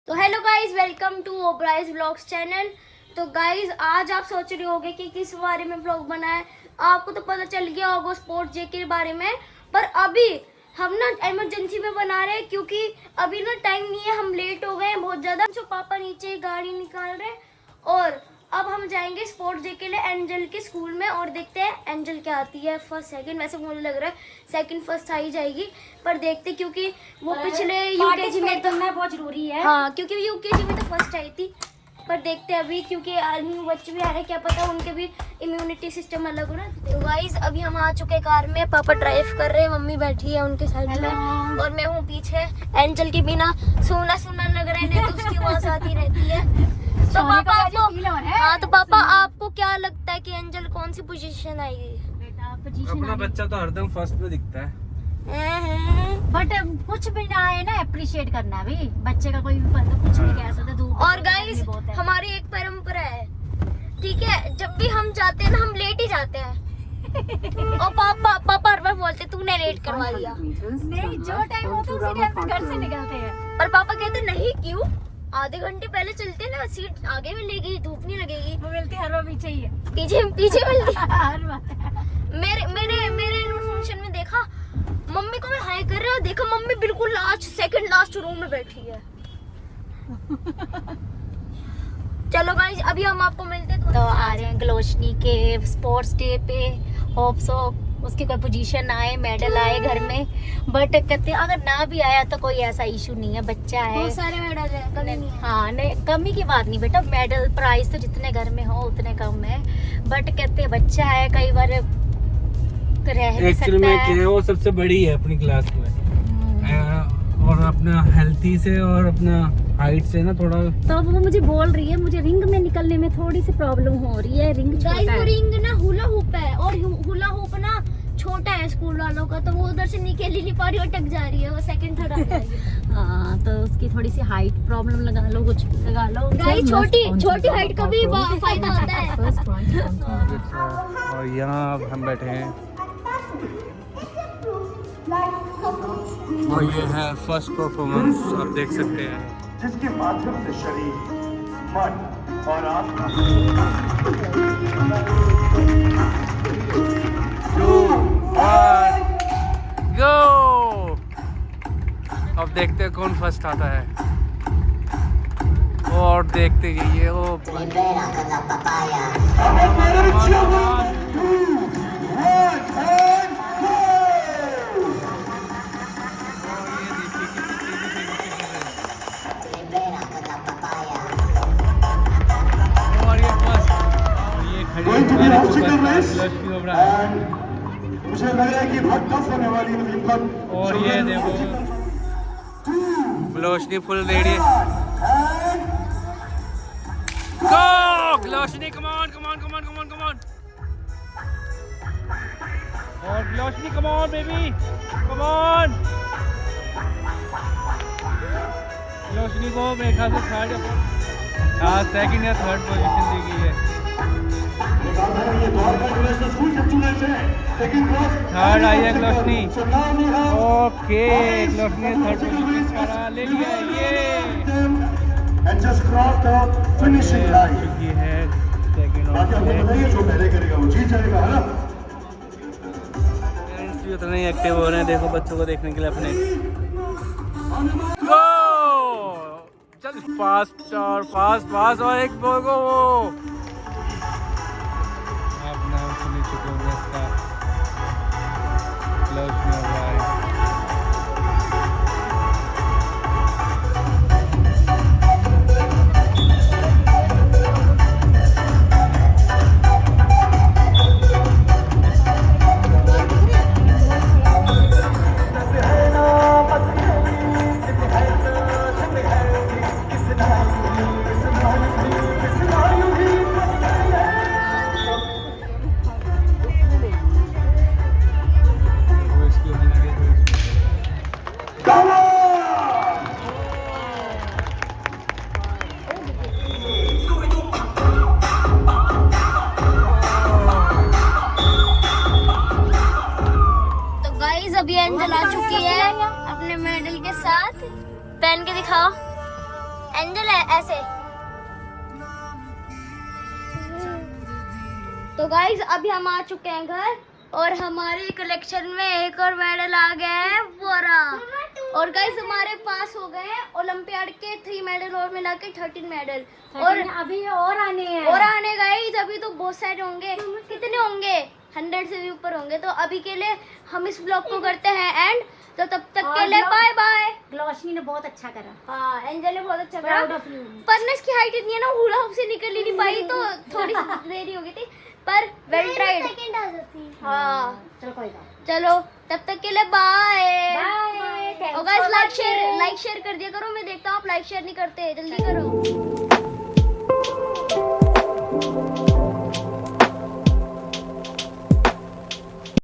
तो hello guys, welcome to ओब्राइज vlogs channel. तो गाइस, आज आप सोच रहे होंगे कि किस बारे में व्लॉग बना है। आपको तो पता चल गया होगा स्पोर्ट्स डे के बारे में, पर अभी हम ना इमरजेंसी में बना रहे हैं क्योंकि अभी ना टाइम नहीं है, हम लेट हो गए हैं बहुत ज़्यादा। जो पापा नीचे गाड़ी निकाल रहे हैं और अब हम जाएंगे स्पोर्ट्स डे के लिए एंजल के स्कूल में और देखते हैं एंजल क्या आती है, फर्स्ट सेकंड। वैसे मुझे लग रहा है सेकंड फर्स्ट आ ही जाएगी, पर देखते क्योंकि वो पिछले यूकेजी में तो बहुत जरूरी है। हाँ, क्योंकि यूकेजी में तो फर्स्ट आई थी। पर देखते हैं अभी, क्योंकि न्यू बच्चे भी आ रहे हैं, क्या पता उनके भी इम्यूनिटी सिस्टम अलग हो ना। तो गाइस, अभी हम आ चुके कार में, पापा ड्राइव कर रहे हैं, मम्मी बैठी है उनके साइड में और मैं हूँ पीछे। एंजल के बिना सूना सूना लग रहे हैं, तो उसकी आवाज आती रहती है। तो पापा तो पापा आपको क्या लगता है कि एंजल कौन सी पोजीशन आएगी? अपना बच्चा तो हरदम फर्स्ट में दिखता है, बट कुछ भी ना आए ना, अप्रिशिएट करना भी बच्चे का, कोई भी पल तो कुछ नहीं कह सकते। और गाइस, हमारी एक परंपरा है, ठीक है, जब भी हम जाते हैं ना, हम लेट ही जाते हैं और पापा हर बार बोलते तूने लेट करवा दिया। नहीं, जो टाइम होता है उसी टाइम पे घर से निकलते हैं। पर पापा कहते नहीं, क्यों आधे घंटे पहले चलते ना, सीट आगे मिलेगी, धूप नहीं लगेगी। वो मिलती हर बार पीछे ही है, पीछे मिलती हर बार। मेरे फंक्शन में देखा, मम्मी को मैं हाय कर रहा हूँ, देखो मम्मी बिल्कुल सेकंड लास्ट रूम में बैठी है। चलो गाइस, अभी हम आपको मिलते हैं। तो आ रहे हैं ग्लोशनी के स्पोर्ट्स डे पे। होप सो उसकी कोई पोजीशन आए, मेडल आए घर में। बट कहते हैं अगर ना भी आया तो कोई ऐसा इशू नहीं है, बच्चा है। बहुत सारे मेडल है, कमी नहीं है। हाँ, नहीं कमी की बात नहीं बेटा, मेडल प्राइस तो जितने घर में हो उतने कम है। बट कहते हैं बच्चा है, कई बार रह नहीं एक्चुअली सकता में है। क्या है, वो सबसे बड़ी है अपनी क्लास में और अपना हेल्थी से और अपना हाइट से ना थोड़ा। तो वो मुझे बोल रही है, मुझे रिंग में निकलने में थोड़ी सी प्रॉब्लम हो रही है। रिंग छोटा गाइस, वो है। रिंग ना हुला हुप है और हुला हुप ना छोटा है स्कूल वालों का, तो वो उधर से निकल ही नहीं पा रही, अटक जा रही है, वो सेकंड थर्ड आ जाएगी। हाँ, तो उसकी थोड़ी सी हाइट प्रॉब्लम लगा लो, कुछ लगा लो। गाइस, छोटी हाइट का भी फायदा होता है। और यहाँ अब हम बैठे हैं और ये है फर्स्ट परफॉर्मेंस, आप देख सकते हैं, जिसके माध्यम से शरीर, मन और आत्मा गो। अब देखते हैं कौन फर्स्ट आता है और देखते जाइए। ओ मुझे लग रहा है कि बहुत टफ होने वाली है। और ये देखो ग्लोशनी फुल रेडी है। गो ग्लोशनी, come on come on come on come on come on. और ग्लोशनी, come on baby, come on. ग्लोशनी को मेरे ख्याल से सेकंड या थर्ड पोजीशन दी गई है। थर्ड आई है ग्लोशनी। ओके, ग्लोशनी थर्ड पोजीशन करा ले लिया ये। And just cross the finishing line. ये है सेकंड। बाकी आपको बताइए, जो पहले करेगा वो जीत जाएगा, है ना? पेरेंट्स भी उतना ही एक्टिव हो रहे हैं, देखो बच्चों को देखने के लिए अपने। गो चल फास्ट और फास्ट फास्ट और एक बॉल को वो आप नाम सुन चुके होंगे इसका, ग्लोशनी हो रहा है। अभी एंजल आ चुकी है अपने मेडल के साथ, पहन के दिखाओ एंजल है ऐसे। तो गाइज अभी हम आ चुके हैं घर और हमारे कलेक्शन में एक और मेडल आ गया है वोरा। और गाइज हमारे पास हो गए हैं ओलंपियाड के 3 मेडल और मिला के 13 मेडल। और अभी और आने हैं। और आने गाइज अभी तो बहुत सारे होंगे। कितने होंगे? 100 से भी ऊपर होंगे। तो अभी के लिए हम इस ब्लॉग को करते हैं एंड। तो तब तक के लिए बाय बाय। ग्लोशनी ने बहुत अच्छा करा। हाँ एंजल ने बहुत अच्छा Proud करा। of you. पर ना इसकी हाइट इतनी है ना, हुला हुप से निकल ही नहीं पाई तो थोड़ी सी देरी हो गई थी, पर वेल ट्राइड। हाँ चलो कोई बात। चलो तब तक के लिए बाय। बाय। और गाइस लाइक शेयर कर दिया करो। मैं देखता हूँ आप लाइक शेयर नहीं करते, जल्दी करो।